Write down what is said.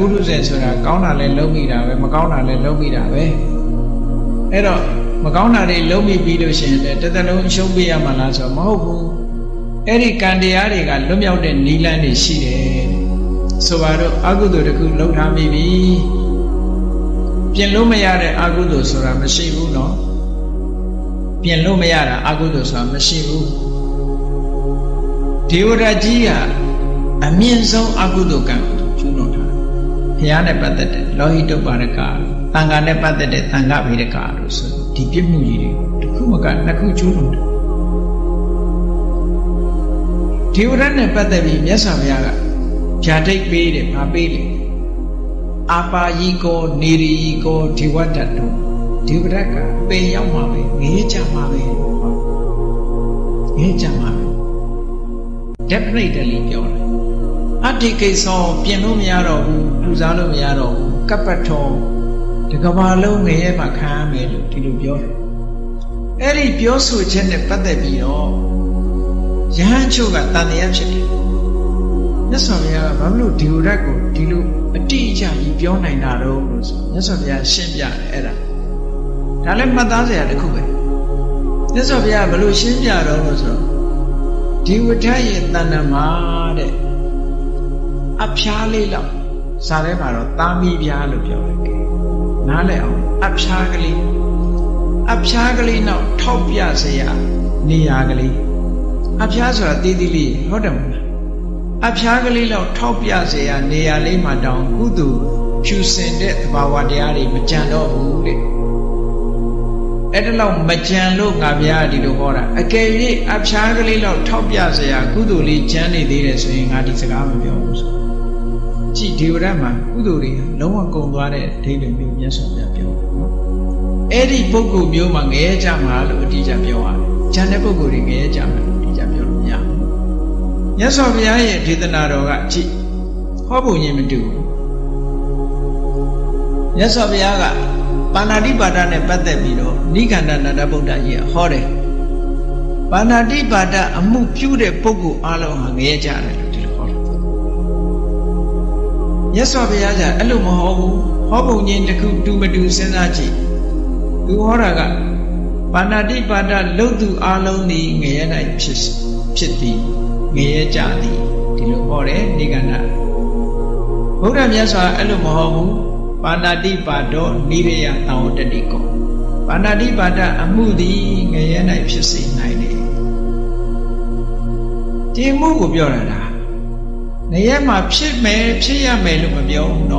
ပုရုဇဉ်ဆိုတာကောင်းတာလည်းလုံးမိတာပဲမကောင်းတာလည်းလုံးမိတာပဲအဲ့တော့မကောင်းတာတွေလုံးမိပြီးလို့ရှိရင်လည်းတစ်သက်လုံးအရှုံးပေးရမှာလားဆိုတော့မဟုတ်ဘူးအဲ့ဒီကံတရားတွေကလွတ်မြောက်တဲ့နိလန်းတွေရှိတယ်ဆိုပါတော့အကုသိုလ်တစ်ခုလုံးထားမိပြီပြင်လို့မရတဲ့အကုသိုလ်ဆိုတာမရှိဘူးနော်ပြင်လို့မရတာအကုသိုလ်ဆိုတာမရှိဘူးဒေဝရကြီးကအမြင့်ဆုံးအကုသိုလ်ကံကိုကျူးလွန်တာဘုရားနဲ့ပတ်သက်တဲ့လောဟိတုပ္ပါဒကသံဃာနဲ့ပတ်သက်တဲ့သံဃဗေဒကလို့ဆိုဒီပြစ်မှုကြီးတွေတစ်ခုမကနှစ်ခုကျူးလွန်တယ်ဒေဝရနဲ့ပတ်သက်ပြီးမြတ်စွာဘုရားကဗျာဒိတ်ပေးတယ်မပေးလေအာပါယီကောနေရီယီကောဒေဝတ္တတုဒေဝရကပင်ရောက်မှာပဲငေးကြမှာပဲငေးကြမှာပဲ definitely ပြောတယ်အတ္တိကိစ္စပြင်လို့မရတော့ဘူးပူဇော်လို့မရတော့ဘူးကပ္ပထောဒီကဘာလုံးငရဲမှာခံရမယ်လို့ဒီလိုပြောတယ်အဲ့ဒီပြောဆိုချက်နဲ့ပတ်သက်ပြီးတော့ယဟန်ချုပ်ကတန်တရားဖြစ်တယ်မြတ်စွာဘုရားကဘာလို့ဒီဝရတ်ကိုဒီလိုအတိအကျကြီးပြောနိုင်တာတော့လို့ဆိုမြတ်စွာဘုရားရှင်းပြတယ်အဲ့ဒါလည်းမှတ်သားစရာတစ်ခုပဲမြတ်စွာဘုရားဘယ်လိုရှင်းပြတော့လို့ဆိုတော့ဒီဝဋ္ဌရဲ့တဏ္ဍမှာတဲ့အဖျားလေးလောက်စာထဲမှာတော့သားမီးပြားလို့ပြောတယ်ကဲနားလည်အောင်အဖျားကလေးနောက်ထောက်ပြစရာနေရာကလေးအဖျားဆိုတာတီးတီးလေးဟုတ်တယ်မလားအဖျားကလေးလောက်ထောက်ပြစရာနေရာလေးမှာတောင်ကုသိုလ်ဖြူစင်တဲ့သဘာဝတရားတွေမကြံတော့ဘူးတဲ့အဲ့ဒါလောက်မကြံလို့ငါဗျာဒီလိုဟောတာအကယ်၍အဖျားကလေးလောက်ထောက်ပြစရာကုသိုလ်လေးကြံနေသေးတယ်ဆိုရင်ငါဒီစကားမပြောဘူးဆိုကြည်ဒေဝရတ်မှာကုသိုလ်တွေလုံးဝကုန်သွားတဲ့အဓိပ္ပာယ်မျိုးမြတ်စွာဘုရားပြောတယ်နော်အဲ့ဒီပုဂ္ဂိုလ်မျိုးမှာငရဲကြမှာလို့အတိအကျပြောရတယ်။ဉာဏ်တဲ့ပုဂ္ဂိုလ်တွေငရဲကြမှာလို့အတိအကျပြောလို့မရဘူး။မြတ်စွာဘုရားရဲ့ဒေသနာတော်ကကြည်ဟောပုံချင်းမတူဘူး။မြတ်စွာဘုရားကပါဏာတိပါဒနဲ့ပတ်သက်ပြီးတော့နိဂန္ဓနန္ဒဗုဒ္ဓကြီးကဟောတယ်။ပါဏာတိပါဒအမှုပြုတဲ့ပုဂ္ဂိုလ်အလုံးဟာငရဲကြတယ်လို့ဒီလိုဟောတယ်။မြတ်စွာဘုရားကအဲ့လိုမဟောဘူး။ဟောပုံချင်းတစ်ခုတူမတူစဉ်းစားကြည့်။သူဟောတာကပါဏာတိပါဒလုတ်သူအလုံးသည်ငရဲ၌ဖြစ်သည်ငရဲကြသည်ဒီလိုဟောတယ်နိဂန္ဓဗုဒ္ဓမြတ်စွာအဲ့လိုမဟောဘူးပါဏာတိပါဒောနိရိယသံဝတ္တိကောပါဏာတိပါဒအမှုသည်ငရဲ၌ဖြစ်စေနိုင်တယ်ဒီမှုကိုပြောတာငရဲမှာဖြစ်မယ်ဖြစ်ရမယ်လို့မပြောဘူး